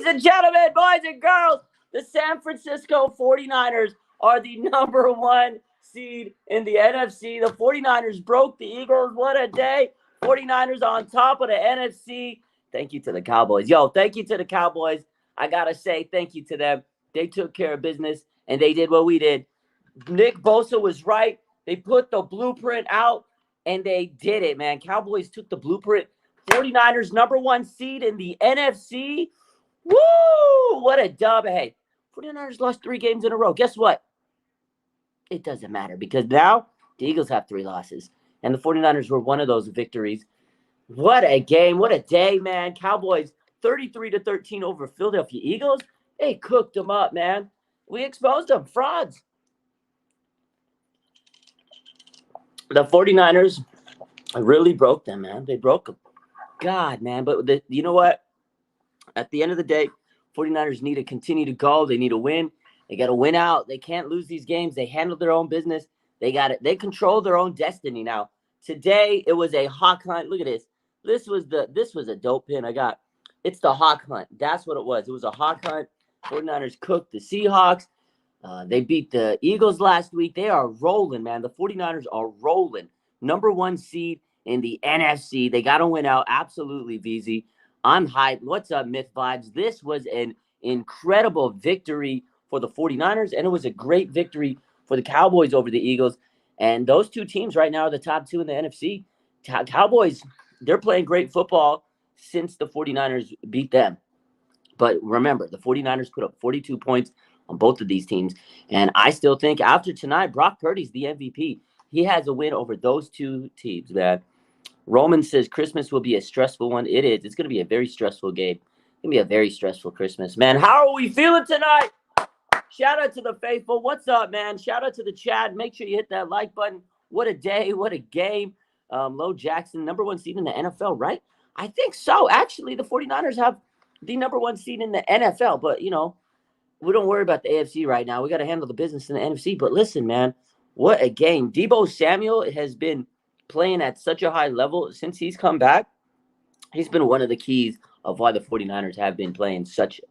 and gentlemen, boys and girls, the San Francisco 49ers are the number one seed in the NFC. The 49ers broke the Eagles. What a day. 49ers on top of the NFC. Thank you to the Cowboys. Yo, thank you to the Cowboys. I got to say thank you to them. They took care of business, and they did what we did. Nick Bosa was right. They put the blueprint out, and they did it, man. Cowboys took the blueprint. 49ers number one seed in the NFC. Woo! What a dub. Hey, 49ers lost 3 games in a row. Guess what? It doesn't matter because now the Eagles have 3 losses, and the 49ers were one of those victories. What a game. What a day, man. Cowboys 33-13 over Philadelphia Eagles. They cooked them up, man. We exposed them. Frauds. The 49ers really broke them, man. They broke them. God, man. But you know what? At the end of the day, 49ers need to continue to go. They need to win. They got to win out. They can't lose these games. They handle their own business. They got it. They control their own destiny now. Today, it was a hawk hunt. Look at this. This was a dope pin I got. It's the hawk hunt. That's what it was. It was a hawk hunt. 49ers cooked the Seahawks. They beat the Eagles last week. They are rolling, man. The 49ers are rolling. Number one seed in the NFC. They got to win out. Absolutely, VZ. I'm hyped. What's up, Myth Vibes? This was an incredible victory for the 49ers, and it was a great victory for the Cowboys over the Eagles. And those two teams right now are the top 2 in the NFC. Cowboys, they're playing great football since the 49ers beat them. But remember, the 49ers put up 42 points on both of these teams. And I still think after tonight, Brock Purdy's the MVP. He has a win over those 2 teams, man. Roman says Christmas will be a stressful one. It is. It's going to be a very stressful game. It's going to be a very stressful Christmas. Man, how are we feeling tonight? Shout out to the faithful. What's up, man? Shout out to the chat. Make sure you hit that like button. What a day. What a game. Lo Jackson, number one seed in the NFL, right? I think so. Actually, the 49ers have the number one seed in the NFL. But, you know, we don't worry about the AFC right now. We got to handle the business in the NFC. But listen, man, what a game. Deebo Samuel has been playing at such a high level since he's come back. He's been one of the keys of why the 49ers have been playing such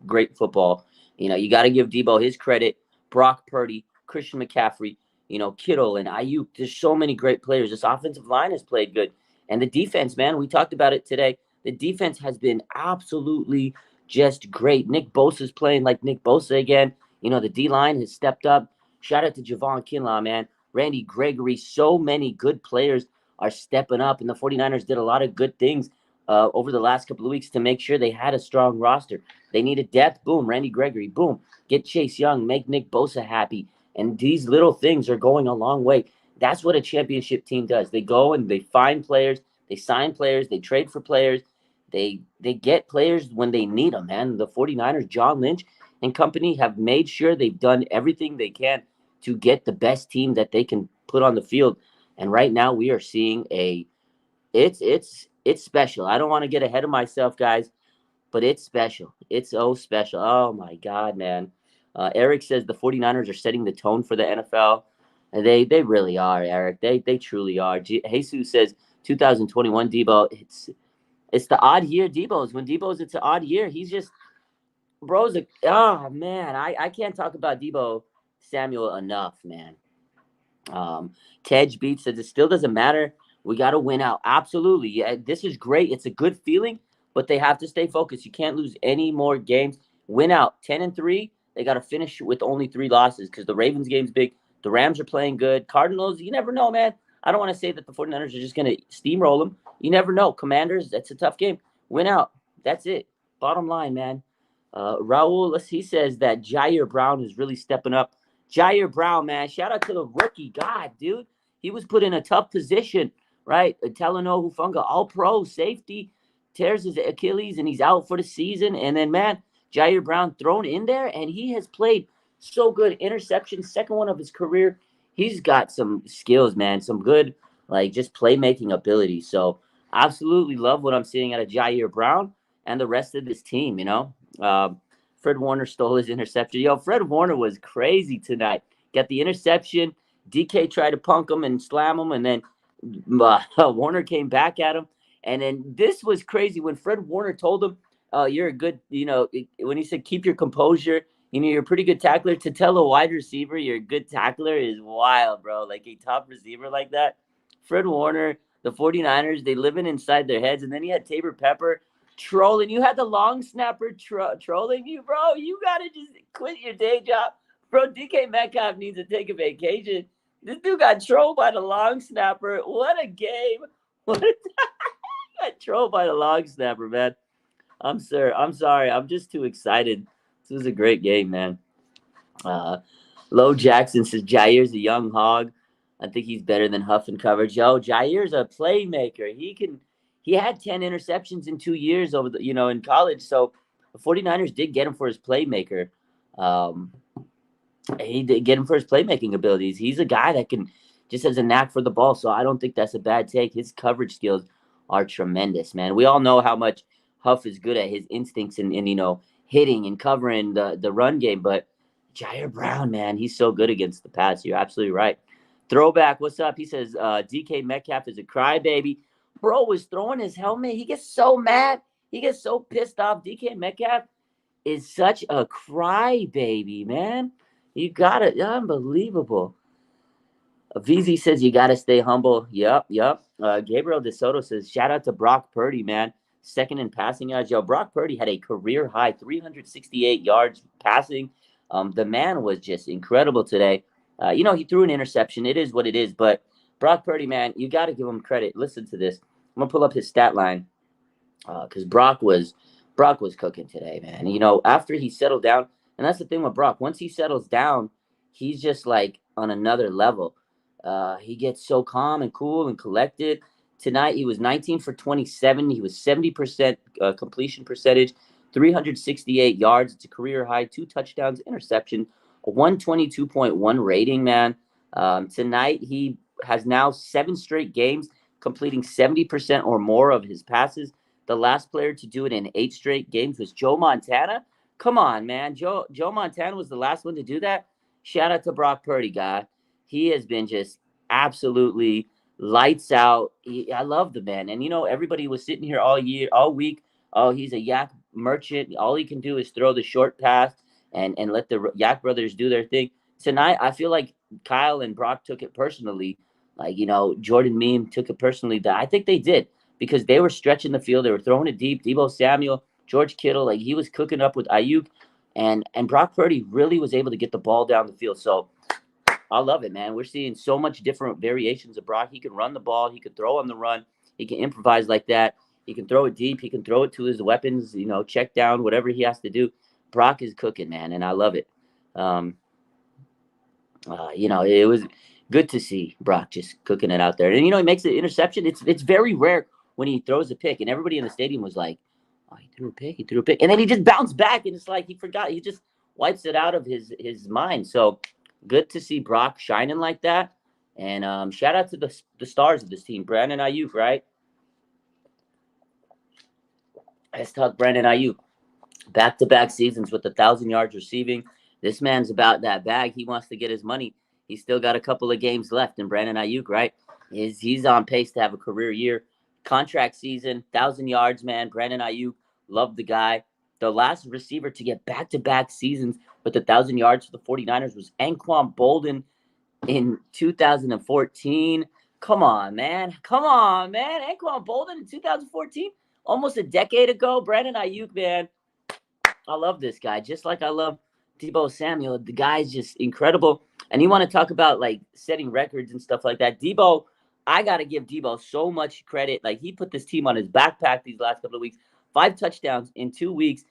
great football. You know, you got to give Deebo his credit. Brock Purdy, Christian McCaffrey, you know, Kittle and Ayuk. There's so many great players. This offensive line has played good. And the defense, man, we talked about it today. The defense has been absolutely just great. Nick Bosa's playing like Nick Bosa again. You know, the D-line has stepped up. Shout out to Javon Kinlaw, man. Randy Gregory, so many good players are stepping up, and the 49ers did a lot of good things over the last couple of weeks to make sure they had a strong roster. They needed depth. Boom, Randy Gregory. Boom, get Chase Young, make Nick Bosa happy. And these little things are going a long way. That's what a championship team does. They go and they find players, they sign players, they trade for players, they get players when they need them, man. The 49ers, John Lynch and company have made sure they've done everything they can to get the best team that they can put on the field. And right now we are seeing it's special. I don't want to get ahead of myself, guys, but it's special. It's so special. Oh my God, man. Eric says the 49ers are setting the tone for the NFL. And they really are, Eric. They truly are. Jesus says 2021 Debo. It's the odd year Debo's. When Debo's, it's an odd year. He's just oh man. I can't talk about Deebo Samuel enough, man. Tej Beat says it still doesn't matter. We got to win out. Absolutely. Yeah, this is great. It's a good feeling, but they have to stay focused. You can't lose any more games. Win out 10-3. They got to finish with only 3 losses because the Ravens game's big. The Rams are playing good. Cardinals, you never know, man. I don't want to say that the 49ers are just going to steamroll them. You never know. Commanders, that's a tough game. Win out. That's it. Bottom line, man. Raul, he says that Jair Brown is really stepping up. Jair Brown, man, shout out to the rookie. God, dude, he was put in a tough position, right? Talanoa Hufanga, all-pro safety, tears his Achilles, and he's out for the season. And then, man, Jair Brown thrown in there, and he has played so good. Interception, second one of his career. He's got some skills, man, some good, like, just playmaking ability. So, absolutely love what I'm seeing out of Jair Brown and the rest of this team, you know. Fred Warner stole his interception. Yo, Fred Warner was crazy tonight. Got the interception. DK tried to punk him and slam him, and then Warner came back at him. And then this was crazy when Fred Warner told him oh, you're a good, when he said keep your composure, you're a pretty good tackler. To tell a wide receiver you're a good tackler is wild, bro. Like a top receiver like that. Fred Warner, the 49ers, they living inside their heads. And then you had Tabor Pepper trolling. You had the long snapper trolling you, bro. You got to just quit your day job. Bro, DK Metcalf needs to take a vacation. This dude got trolled by the long snapper. What a game. What a got trolled by the long snapper, man. I'm sorry. I'm just too excited. This was a great game, man. Low Jackson says Jair's a young hog. I think he's better than Huff in coverage. Yo, Jair's a playmaker. He had 10 interceptions in 2 years over in college. So the 49ers did get him for his playmaker. He did get him for his playmaking abilities. He's a guy that just has a knack for the ball. So I don't think that's a bad take. His coverage skills are tremendous, man. We all know how much Huff is good at his instincts and hitting and covering the run game. But Jair Brown, man, he's so good against the pass. You're absolutely right. Throwback, what's up? He says DK Metcalf is a crybaby. Bro was throwing his helmet. He gets so mad. He gets so pissed off. DK Metcalf is such a crybaby, man. You got it. Unbelievable. VZ says you got to stay humble. Yep. Gabriel DeSoto says, shout out to Brock Purdy, man. Second in passing yards. Yo, Brock Purdy had a career high 368 yards passing. The man was just incredible today. He threw an interception. It is what it is. But Brock Purdy, man, you got to give him credit. Listen to this. I'm going to pull up his stat line because Brock was cooking today, man. After he settled down, and that's the thing with Brock. Once he settles down, he's just like on another level. He gets so calm and cool and collected. Tonight, he was 19 for 27. He was 70% completion percentage, 368 yards. It's a career high, 2 touchdowns, interception, a 122.1 rating, man. Tonight, he has now 7 straight games, completing 70% or more of his passes. The last player to do it in 8 straight games was Joe Montana. Come on, man. Joe Montana was the last one to do that. Shout out to Brock Purdy, guy. He has been just absolutely lights out. I love the man. And, everybody was sitting here all week. Oh, he's a Yak merchant. All he can do is throw the short pass and let the Yak brothers do their thing. Tonight, I feel like Kyle and Brock took it personally. Like, Jordan Meme took it personally. I think they did because they were stretching the field. They were throwing it deep. Debo Samuel, George Kittle, like he was cooking up with Ayuk. And Brock Purdy really was able to get the ball down the field. So I love it, man. We're seeing so much different variations of Brock. He can run the ball. He can throw on the run. He can improvise like that. He can throw it deep. He can throw it to his weapons, check down, whatever he has to do. Brock is cooking, man, and I love it. It was good to see Brock just cooking it out there. And, he makes the interception. It's very rare when he throws a pick, and everybody in the stadium was like, oh, he threw a pick. And then he just bounced back, and it's like he forgot. He just wipes it out of his mind. So good to see Brock shining like that. And shout out to the stars of this team. Brandon Ayuk, right? Let's talk Brandon Ayuk. Back-to-back seasons with 1,000 yards receiving. This man's about that bag. He wants to get his money. He's still got a couple of games left. And Brandon Ayuk, right? He's on pace to have a career year. Contract season, 1,000 yards, man. Brandon Ayuk, love the guy. The last receiver to get back-to-back seasons with 1,000 yards for the 49ers was Anquan Bolden in 2014. Come on, man. Anquan Bolden in 2014, almost a decade ago. Brandon Ayuk, man. I love this guy, just like I love Debo Samuel. The guy's just incredible. And you want to talk about, like, setting records and stuff like that. Debo, I got to give Debo so much credit. Like, he put this team on his backpack these last couple of weeks. 5 touchdowns in 2 weeks.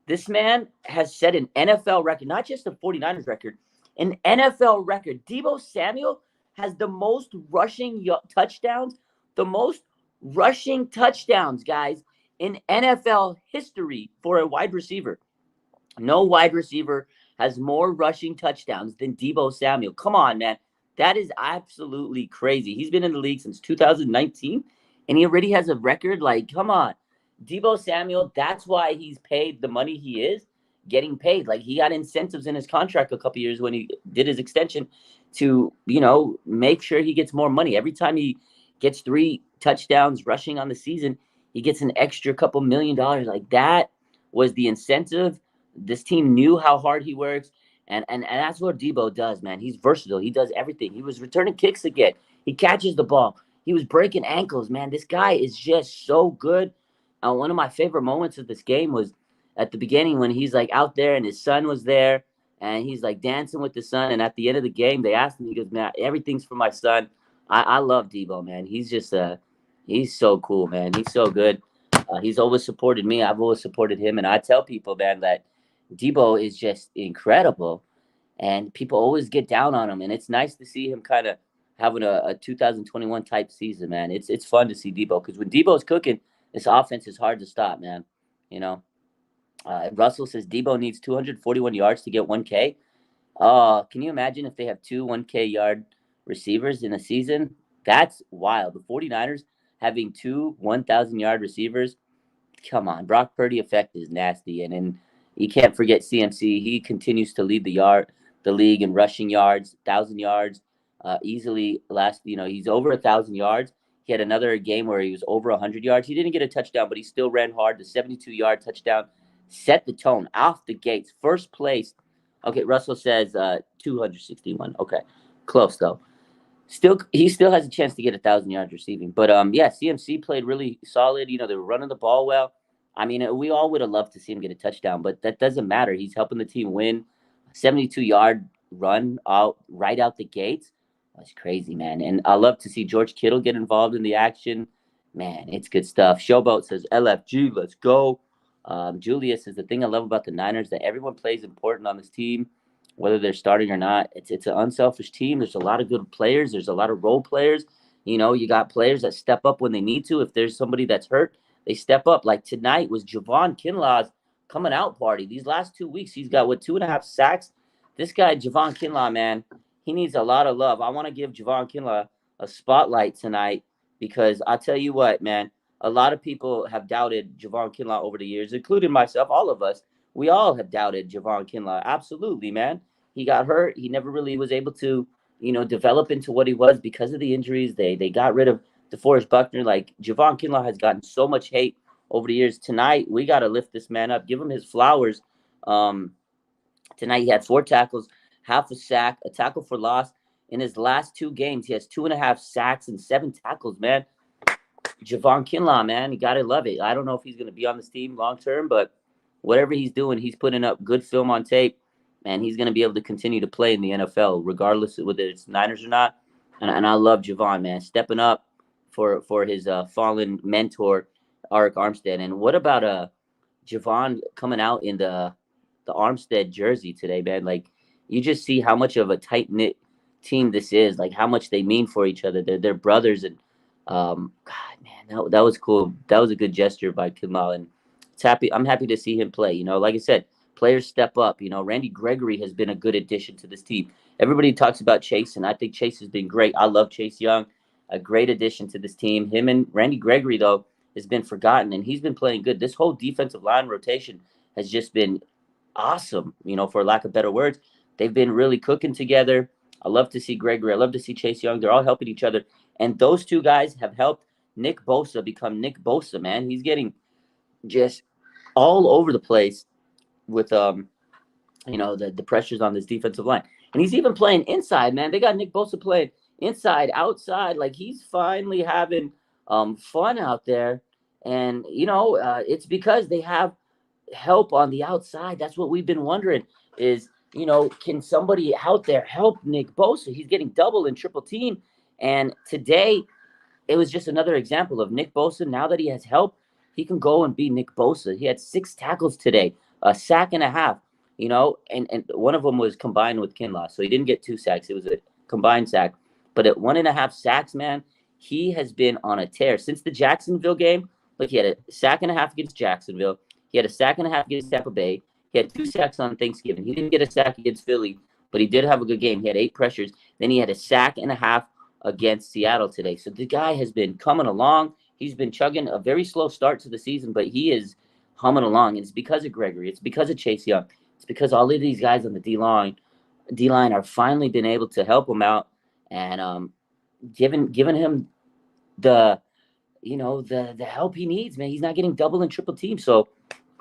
This man has set an NFL record, not just a 49ers record, an NFL record. Debo Samuel has the most rushing touchdowns, guys, in NFL history for a wide receiver. No wide receiver has more rushing touchdowns than Debo Samuel. Come on, man. That is absolutely crazy. He's been in the league since 2019, and he already has a record. Like, come on. Debo Samuel, that's why he's paid the money he is getting paid. Like, he got incentives in his contract a couple years when he did his extension to, make sure he gets more money. Every time he gets 3 touchdowns rushing on the season, he gets an extra couple $1 million like that. was the incentive. This team knew how hard he works. And that's what Debo does, man. He's versatile. He does everything. He was returning kicks again. He catches the ball. He was breaking ankles, man. This guy is just so good. One of my favorite moments of this game was at the beginning when he's like out there and his son was there and he's like dancing with the son. And at the end of the game, they asked him, he goes, man, everything's for my son. I love Debo, man. He's just he's so cool, man. He's so good. He's always supported me. I've always supported him. And I tell people, man, that Debo is just incredible. And people always get down on him. And it's nice to see him kind of having a 2021 type season, man. It's fun to see Debo because when Debo's cooking, this offense is hard to stop, man. You know, Russell says Debo needs 241 yards to get 1K. Oh, can you imagine if they have two 1K yard receivers in a season? That's wild. The 49ers having two 1,000 yard receivers. Come on. Brock Purdy effect is nasty. And you can't forget CMC. He continues to lead the league in rushing yards, 1,000 yards. Easily he's over 1,000 yards. He had another game where he was over 100 yards. He didn't get a touchdown, but he still ran hard. The 72-yard touchdown set the tone off the gates. First place. Okay, Russell says 261. Okay, close though. He still has a chance to get 1,000 yards receiving. But yeah, CMC played really solid. You know, they were running the ball well. I mean, we all would have loved to see him get a touchdown, but that doesn't matter. He's helping the team win. 72-yard run right out the gates. That's crazy, man. And I love to see George Kittle get involved in the action. Man, it's good stuff. Showboat says, LFG, let's go. Julius says, the thing I love about the Niners that everyone plays important on this team, whether they're starting or not. It's an unselfish team. There's a lot of good players. There's a lot of role players. You know, you got players that step up when they need to. If there's somebody that's hurt, they step up. Like tonight was Javon Kinlaw's coming out party. These last 2 weeks, he's got, 2.5 sacks? This guy, Javon Kinlaw, man, he needs a lot of love. I want to give Javon Kinlaw a spotlight tonight because I'll tell you what, man, a lot of people have doubted Javon Kinlaw over the years, including myself, all of us. We all have doubted Javon Kinlaw. Absolutely, man. He got hurt. He never really was able to, develop into what he was because of the injuries. They got rid of DeForest Buckner. Like, Javon Kinlaw has gotten so much hate over the years. Tonight, we got to lift this man up, give him his flowers. Tonight, he had 4 tackles, half a sack, a tackle for loss. In his last 2 games, he has 2.5 sacks and 7 tackles, man. Javon Kinlaw, man, you got to love it. I don't know if he's going to be on this team long term, but whatever he's doing, he's putting up good film on tape, and he's going to be able to continue to play in the NFL, regardless of whether it's Niners or not. And I love Javon, man, stepping up for his fallen mentor, Arik Armstead. And what about Javon coming out in the Armstead jersey today, man? Like, you just see how much of a tight-knit team this is, like how much they mean for each other. They're brothers, and God, man, that was cool. That was a good gesture by Kinlaw, and I'm happy to see him play. Like I said, players step up. Randy Gregory has been a good addition to this team. Everybody talks about Chase, and I think Chase has been great. I love Chase Young, a great addition to this team. Him and Randy Gregory, though, has been forgotten, and he's been playing good. This whole defensive line rotation has just been awesome, for lack of better words. They've been really cooking together. I love to see Gregory. I love to see Chase Young. They're all helping each other. And those two guys have helped Nick Bosa become Nick Bosa, man. He's getting just all over the place with, the pressures on this defensive line. And he's even playing inside, man. They got Nick Bosa playing inside, outside. Like, he's finally having fun out there. And, it's because they have help on the outside. That's what we've been wondering is, can somebody out there help Nick Bosa? He's getting double and triple team. And today, it was just another example of Nick Bosa. Now that he has help, he can go and be Nick Bosa. He had 6 tackles today, a sack and a half, and one of them was combined with Kinlaw. So he didn't get 2 sacks. It was a combined sack. But at 1.5 sacks, man, he has been on a tear. Since the Jacksonville game, look, he had a sack and a half against Jacksonville. He had a sack and a half against Tampa Bay. He had 2 sacks on Thanksgiving. He didn't get a sack against Philly, but he did have a good game. He had 8 pressures. Then he had a sack and a half against Seattle today. So the guy has been coming along. He's been chugging a very slow start to the season, but he is humming along. And it's because of Gregory. It's because of Chase Young. It's because all of these guys on the D-line are finally been able to help him out and giving him the help he needs, man. He's not getting double and triple team. So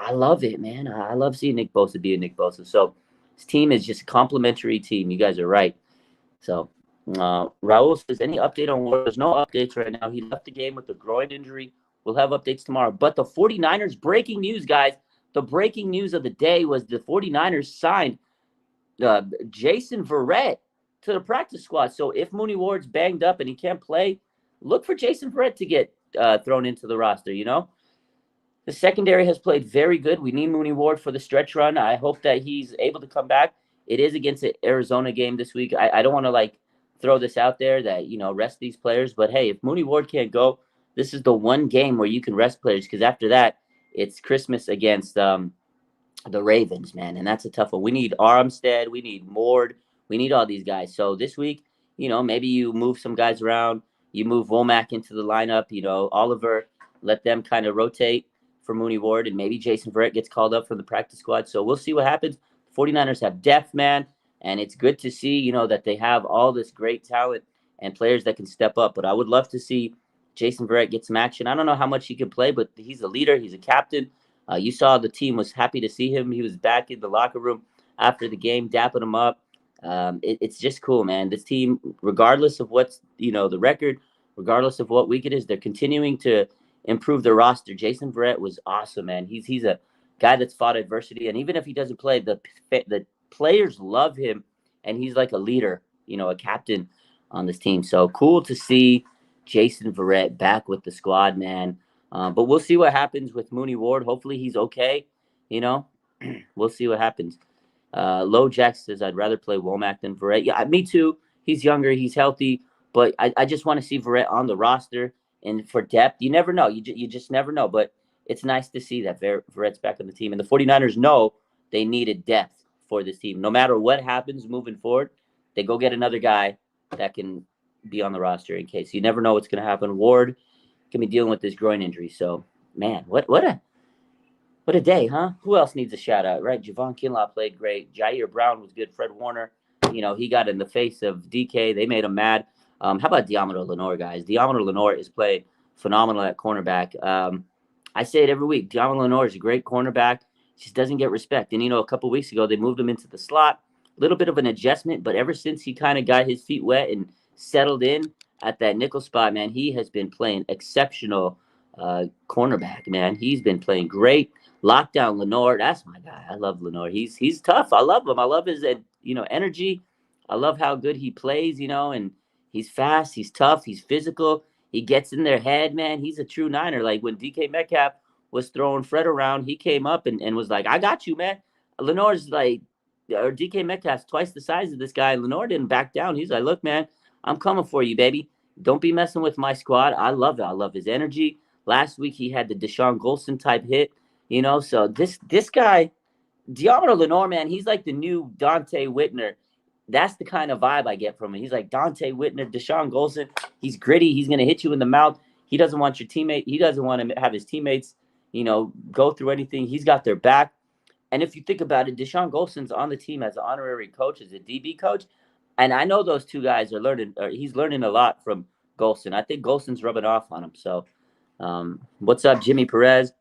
I love it, man. I love seeing Nick Bosa be a Nick Bosa. So his team is just a complimentary team. You guys are right. So Raul says, any update on Ward? There's no updates right now. He left the game with a groin injury. We'll have updates tomorrow. But the 49ers, breaking news, guys. The breaking news of the day was the 49ers signed Jason Verrett to the practice squad. So if Mooney Ward's banged up and he can't play, look for Jason Verrett to get thrown into the roster, you know? The secondary has played very good. We need Mooney Ward for the stretch run. I hope that he's able to come back. It is against the Arizona game this week. I don't want to like throw this out there that, you know, rest these players. But hey, if Mooney Ward can't go, this is the one game where you can rest players, because after that, it's Christmas against the Ravens, man. And that's a tough one. We need Armstead. We need Mord. We need all these guys. So this week, you know, maybe you move some guys around. You move Womack into the lineup, you know, Oliver, let them kind of rotate for Mooney Ward, and maybe Jason Verrett gets called up from the practice squad. So we'll see what happens. 49ers have depth, man, and it's good to see, you know, that they have all this great talent and players that can step up. But I would love to see Jason Verrett get some action. I don't know how much he can play, but he's a leader. He's a captain. You saw the team was happy to see him. He was back in the locker room after the game, dapping him up. It's just cool, man. This team, regardless of what's, you know, the record, regardless of what week it is, they're continuing to improve their roster. Jason Verrett was awesome, man. He's a guy that's fought adversity, and even if he doesn't play, the players love him, and he's like a leader, you know, a captain on this team. So cool to see Jason Verrett back with the squad, man. But we'll see what happens with Mooney Ward. Hopefully he's okay. You know, we'll see what happens. Low Jack says, I'd rather play Womack than Verrett. Yeah, me too. He's younger. He's healthy. But I just want to see Verrett on the roster. And for depth, you never know. You just never know. But it's nice to see that Verrett's back on the team. And the 49ers know they needed depth for this team. No matter what happens moving forward, they go get another guy that can be on the roster in case. You never know what's going to happen. Ward can be dealing with this groin injury. So, man, what a day, huh? Who else needs a shout out, right? Javon Kinlaw played great. Jair Brown was good. Fred Warner, you know, he got in the face of DK. They made him mad. How about Diamondre Lenore, guys? Diamondre Lenore is playing phenomenal at cornerback. I say it every week. Diamondre Lenore is a great cornerback. Just doesn't get respect. And, you know, a couple weeks ago, they moved him into the slot. A little bit of an adjustment, but ever since he kind of got his feet wet and settled in at that nickel spot, man, he has been playing exceptional cornerback, man. He's been playing great. Lockdown Lenore, that's my guy. I love Lenore. He's tough. I love him. I love his energy. I love how good he plays, you know, and he's fast, he's tough, he's physical. He gets in their head, man. He's a true Niner. Like when DK Metcalf was throwing Fred around, he came up and was like, I got you, man. Lenore's like, or DK Metcalf's twice the size of this guy. Lenore didn't back down. He's like, look, man, I'm coming for you, baby. Don't be messing with my squad. I love it. I love his energy. Last week he had the Deshaun Golson type hit, you know. So this guy, Diamondre Lenore, man, he's like the new Dante Whitner. That's the kind of vibe I get from him. He's like Dante Whitner, Deshaun Golson. He's gritty. He's going to hit you in the mouth. He doesn't want your teammate. He doesn't want to have his teammates, you know, go through anything. He's got their back. And if you think about it, Deshaun Golson's on the team as an honorary coach, as a DB coach. And I know those two guys are learning, or he's learning a lot from Golson. I think Golson's rubbing off on him. So what's up, Jimmy Perez?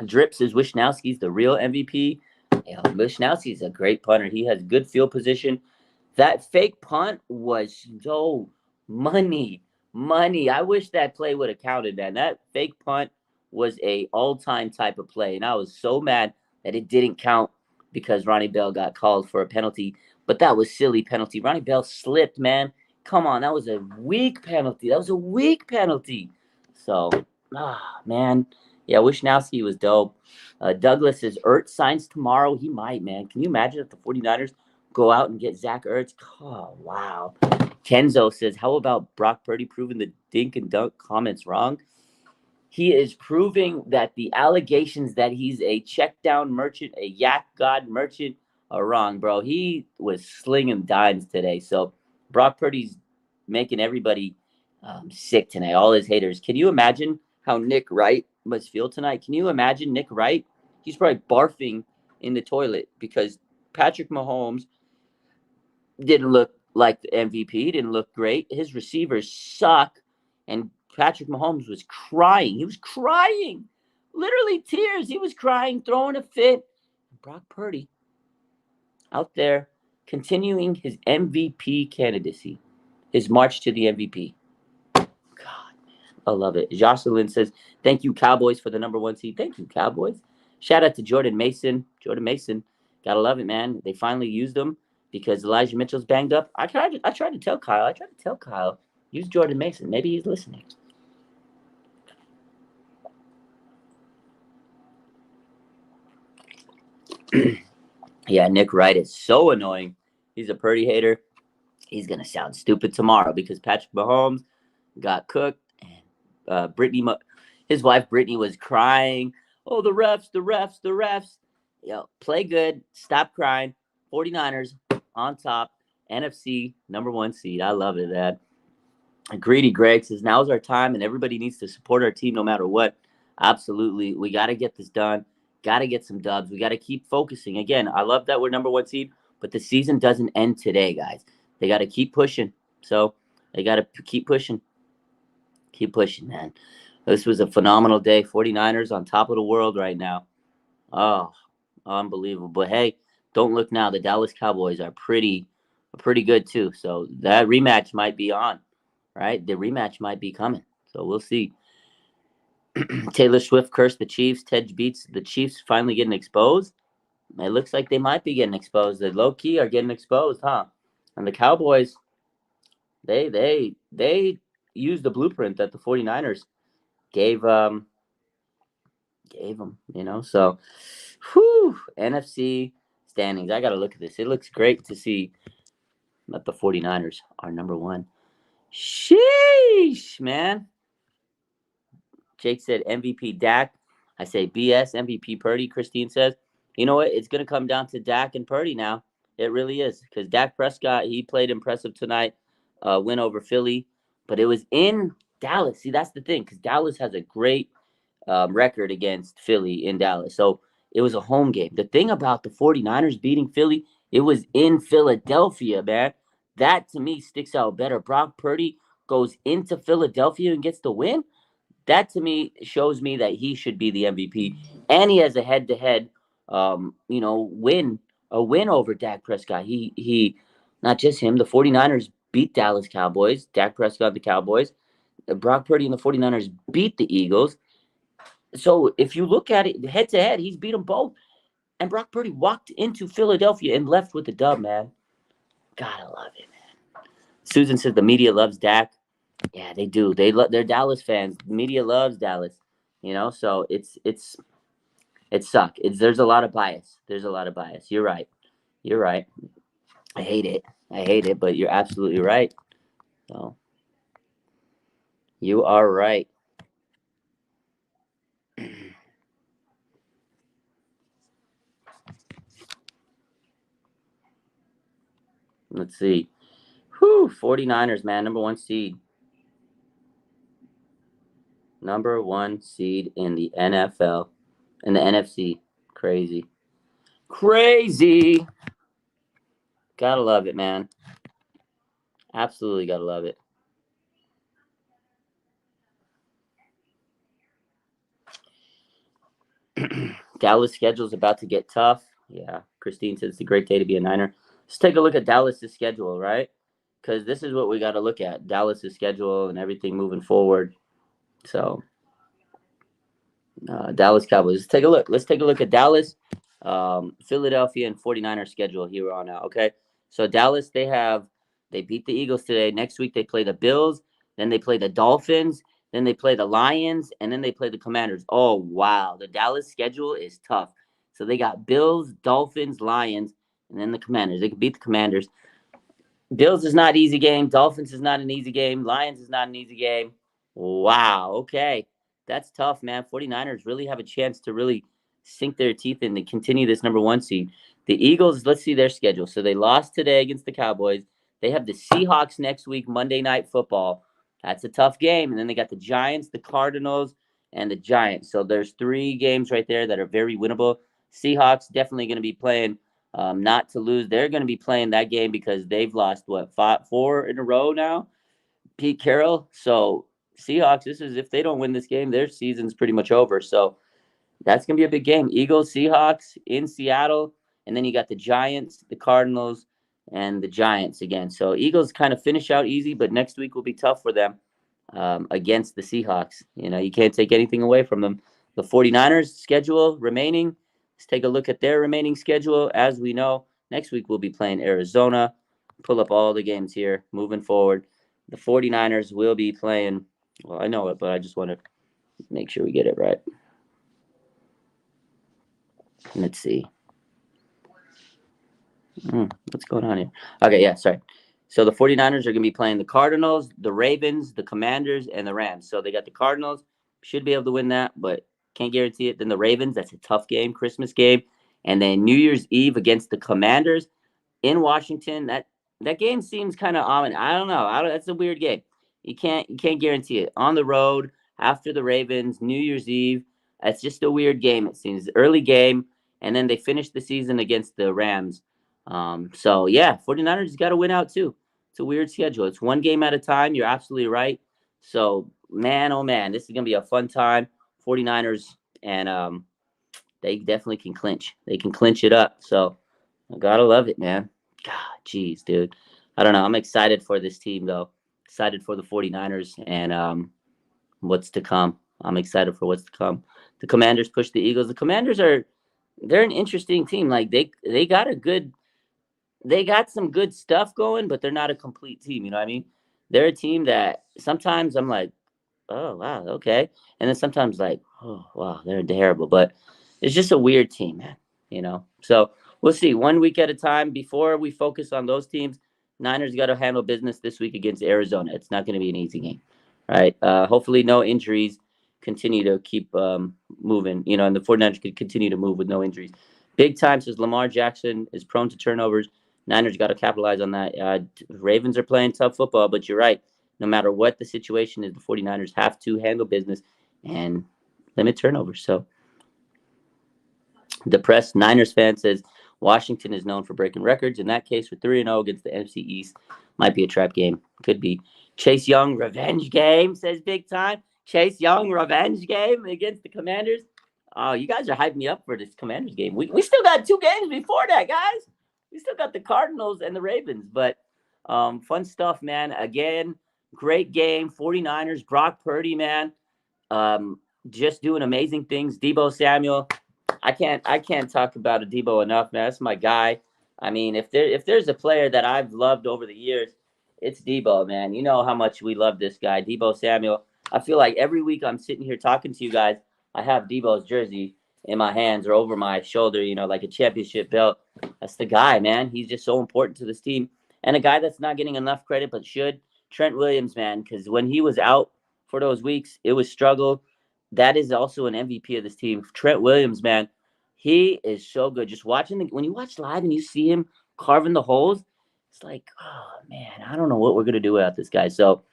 Drip says Wishnowski's the real MVP. Yeah, Wishnowski's a great punter. He has good field position. That fake punt was so money. I wish that play would have counted, man. That fake punt was a all-time type of play, and I was so mad that it didn't count because Ronnie Bell got called for a penalty. But that was silly penalty. Ronnie Bell slipped, man. Come on, that was a weak penalty. So, man. Yeah, Wishnowski was dope. Douglas says Ertz signs tomorrow. He might, man. Can you imagine if the 49ers go out and get Zach Ertz? Oh, wow. Kenzo says, how about Brock Purdy proving the dink and dunk comments wrong? He is proving that the allegations that he's a check down merchant, a yak god merchant, are wrong, bro. He was slinging dimes today. So Brock Purdy's making everybody sick tonight, all his haters. Can you imagine how Nick Wright must feel tonight? Can you imagine Nick Wright? He's probably barfing in the toilet because Patrick Mahomes didn't look like the MVP, didn't look great. His receivers suck, and Patrick Mahomes was crying. He was crying. literally tears. He was crying, throwing a fit. Brock Purdy out there continuing his MVP candidacy, his march to the MVP. God, I love it. Jocelyn says, thank you, Cowboys, for the number 1 seed. Thank you, Cowboys. Shout out to Jordan Mason. Jordan Mason, gotta love it, man. They finally used him because Elijah Mitchell's banged up. I tried to tell Kyle. Use Jordan Mason. Maybe he's listening. Yeah, Nick Wright is so annoying. He's a Purdy hater. He's gonna sound stupid tomorrow because Patrick Mahomes got cooked, and his wife Brittany was crying. Oh, the refs, the refs, the refs. Yo, play good. Stop crying. 49ers on top. NFC number 1 seed. I love it, man. Greedy Greg says, now's our time, and everybody needs to support our team no matter what. Absolutely. We got to get this done. Got to get some dubs. We got to keep focusing. Again, I love that we're number 1 seed, but the season doesn't end today, guys. They got to keep pushing. So they got to keep pushing. Keep pushing, man. This was a phenomenal day. 49ers on top of the world right now. Oh, unbelievable. But hey, don't look now. The Dallas Cowboys are pretty good too. So that rematch might be on, right? The rematch might be coming. So we'll see. Taylor Swift cursed the Chiefs. Ted beats the Chiefs finally getting exposed. It looks like they might be getting exposed. The low key are getting exposed, huh? And the Cowboys, they used the blueprint that the 49ers gave them, So, NFC standings. I got to look at this. It looks great to see that the 49ers are number 1. Sheesh, man. Jake said MVP Dak. I say BS MVP Purdy. Christine says, you know what? It's going to come down to Dak and Purdy now. It really is, because Dak Prescott, he played impressive tonight, win over Philly, but it was in Dallas. See, that's the thing, because Dallas has a great record against Philly in Dallas. So it was a home game. The thing about the 49ers beating Philly, it was in Philadelphia, man. That, to me, sticks out better. Brock Purdy goes into Philadelphia and gets the win. That, to me, shows me that he should be the MVP. And he has a head-to-head, win over Dak Prescott. He, not just him, the 49ers beat Dallas Cowboys. Dak Prescott, the Cowboys. Brock Purdy and the 49ers beat the Eagles. So if you look at it head to head, he's beat them both. And Brock Purdy walked into Philadelphia and left with the dub, man. Gotta love it, man. Susan says the media loves Dak. Yeah, they do. They're Dallas fans. The media loves Dallas. So it sucks. There's a lot of bias. You're right. I hate it, but you're absolutely right. So you are right. Let's see. 49ers, man, number 1 seed. Number 1 seed in the NFL, in the NFC. Crazy. Gotta love it, man. Absolutely gotta love it. Dallas schedule's about to get tough. Yeah, Christine says it's a great day to be a Niner. Let's take a look at Dallas's schedule, right? Because this is what we got to look at. Dallas's schedule and everything moving forward. So, Dallas Cowboys. Let's take a look at Dallas, Philadelphia, and 49er schedule here on out. Okay. So Dallas, they beat the Eagles today. Next week they play the Bills. Then they play the Dolphins. Then they play the Lions, and then they play the Commanders. Oh, wow. The Dallas schedule is tough. So they got Bills, Dolphins, Lions, and then the Commanders. They can beat the Commanders. Bills is not an easy game. Dolphins is not an easy game. Lions is not an easy game. Wow. Okay. That's tough, man. 49ers really have a chance to really sink their teeth in and continue this number 1 seed. The Eagles, let's see their schedule. So they lost today against the Cowboys. They have the Seahawks next week, Monday Night Football. That's a tough game. And then they got the Giants, the Cardinals, and the Giants. So there's 3 games right there that are very winnable. Seahawks definitely going to be playing not to lose. They're going to be playing that game because they've lost, 4 in a row now? Pete Carroll. So Seahawks, this is, if they don't win this game, their season's pretty much over. So That's going to be a big game. Eagles, Seahawks in Seattle. And then you got the Giants, the Cardinals, and the Giants again. So Eagles kind of finish out easy, but next week will be tough for them against the Seahawks. You can't take anything away from them. The 49ers schedule remaining. Let's take a look at their remaining schedule. As we know, next week we'll be playing Arizona. Pull up all the games here moving forward. The 49ers will be playing, well, I know it, but I just want to make sure we get it right. Let's see. What's going on here? Okay, yeah, sorry. So the 49ers are going to be playing the Cardinals, the Ravens, the Commanders, and the Rams. So they got the Cardinals. Should be able to win that, but can't guarantee it. Then the Ravens, that's a tough game, Christmas game. And then New Year's Eve against the Commanders in Washington. That game seems kind of ominous. I don't know. That's a weird game. You can't guarantee it. On the road, after the Ravens, New Year's Eve. That's just a weird game, it seems. Early game. And then they finish the season against the Rams. So yeah, 49ers got to win out too. It's a weird schedule. It's one game at a time. You're absolutely right. So man, oh man, this is going to be a fun time. 49ers, and they definitely can clinch. They can clinch it up. So I got to love it, man. God, geez, dude. I don't know. I'm excited for this team though. Excited for the 49ers and what's to come. I'm excited for what's to come. The Commanders push the Eagles. The Commanders they're an interesting team. Like they got some good stuff going, but they're not a complete team. You know what I mean? They're a team that sometimes I'm like, oh, wow, okay. And then sometimes like, oh, wow, they're terrible. But it's just a weird team, man. So we'll see. 1 week at a time. Before we focus on those teams, Niners got to handle business this week against Arizona. It's not going to be an easy game, right? Hopefully no injuries continue to keep moving, and the 49ers could continue to move with no injuries. Big time says Lamar Jackson is prone to turnovers. Niners got to capitalize on that. Ravens are playing tough football, but you're right. No matter what the situation is, the 49ers have to handle business and limit turnovers. So, depressed Niners fan says Washington is known for breaking records. In that case, for 3-0 against the NFC East, might be a trap game. Could be. Chase Young, revenge game, says Big Time. Chase Young, revenge game against the Commanders. Oh, you guys are hyping me up for this Commanders game. We still got 2 games before that, guys. We still got the Cardinals and the Ravens, but fun stuff, man. Again, great game. 49ers, Brock Purdy, man. Just doing amazing things. Deebo Samuel. I can't talk about a Deebo enough, man. That's my guy. I mean, if there's a player that I've loved over the years, it's Deebo, man. You know how much we love this guy, Deebo Samuel. I feel like every week I'm sitting here talking to you guys, I have Deebo's jersey in my hands or over my shoulder, like a championship belt. That's the guy, man. He's just so important to this team. And a guy that's not getting enough credit but should, Trent Williams, man, because when he was out for those weeks, it was struggle. That is also an MVP of this team. Trent Williams, man, he is so good. Just watching when you watch live and you see him carving the holes, it's like, oh man, I don't know what we're gonna do without this guy. So,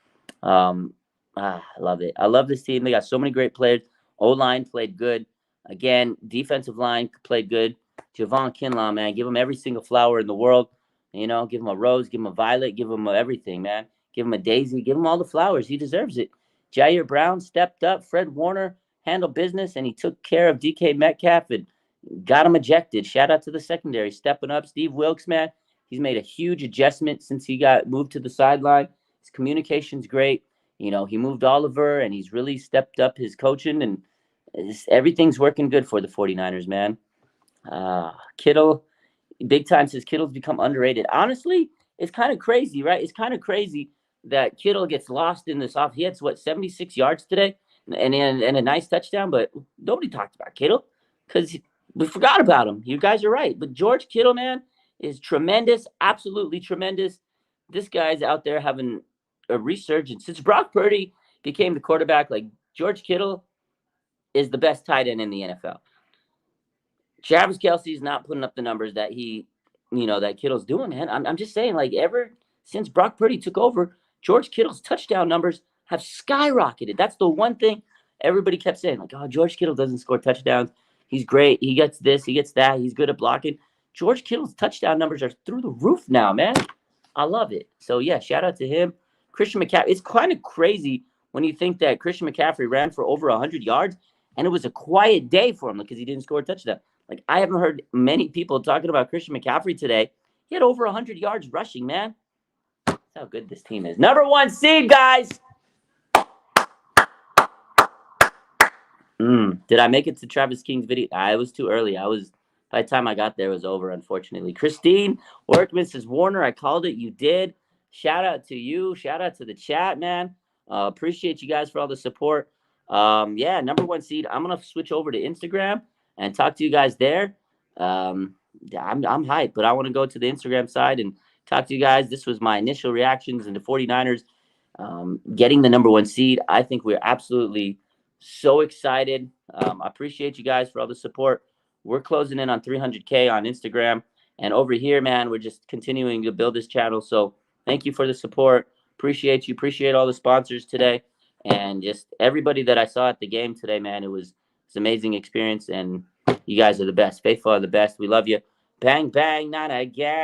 I love it. I love this team. They got so many great players. O-line played good. Again, defensive line played good. Javon Kinlaw, man, give him every single flower in the world. Give him a rose, give him a violet, give him everything, man. Give him a daisy, give him all the flowers. He deserves it. Jair Brown stepped up. Fred Warner handled business, and he took care of DK Metcalf and got him ejected. Shout out to the secondary stepping up. Steve Wilkes, man, he's made a huge adjustment since he got moved to the sideline. His communication's great. He moved Oliver, and he's really stepped up his coaching, and everything's working good for the 49ers, man. Kittle, Big Time says Kittle's become underrated. Honestly, it's kind of crazy, right? It's kind of crazy that Kittle gets lost in this off. He had 76 yards today and a nice touchdown, but nobody talked about Kittle because we forgot about him. You guys are right. But George Kittle, man, is tremendous, absolutely tremendous. This guy's out there having a resurgence. Since Brock Purdy became the quarterback, like George Kittle is the best tight end in the NFL. Travis Kelce's not putting up the numbers that that Kittle's doing, man. I'm just saying, like, ever since Brock Purdy took over, George Kittle's touchdown numbers have skyrocketed. That's the one thing everybody kept saying, like, oh, George Kittle doesn't score touchdowns. He's great. He gets this. He gets that. He's good at blocking. George Kittle's touchdown numbers are through the roof now, man. I love it. So, yeah, shout out to him. Christian McCaffrey. It's kind of crazy when you think that Christian McCaffrey ran for over 100 yards, And it was a quiet day for him because he didn't score a touchdown. Like, I haven't heard many people talking about Christian McCaffrey today. He had over 100 yards rushing, man. That's how good this team is. Number 1 seed, guys. Did I make it to Travis King's video? It was too early. By the time I got there, it was over, unfortunately. Christine Workman says, Warner, I called it. You did. Shout out to you. Shout out to the chat, man. Appreciate you guys for all the support. Yeah, number 1 seed. I'm going to switch over to Instagram and talk to you guys there. I'm hyped, but I want to go to the Instagram side and talk to you guys. This was my initial reactions into 49ers getting the number 1 seed. I think we're absolutely so excited. I appreciate you guys for all the support. We're closing in on 300K on Instagram. And over here, man, we're just continuing to build this channel. So thank you for the support. Appreciate you. Appreciate all the sponsors today. And just everybody that I saw at the game today, man. It was an amazing experience. And you guys are the best. Faithful are the best. We love you. Bang, bang, not a gang.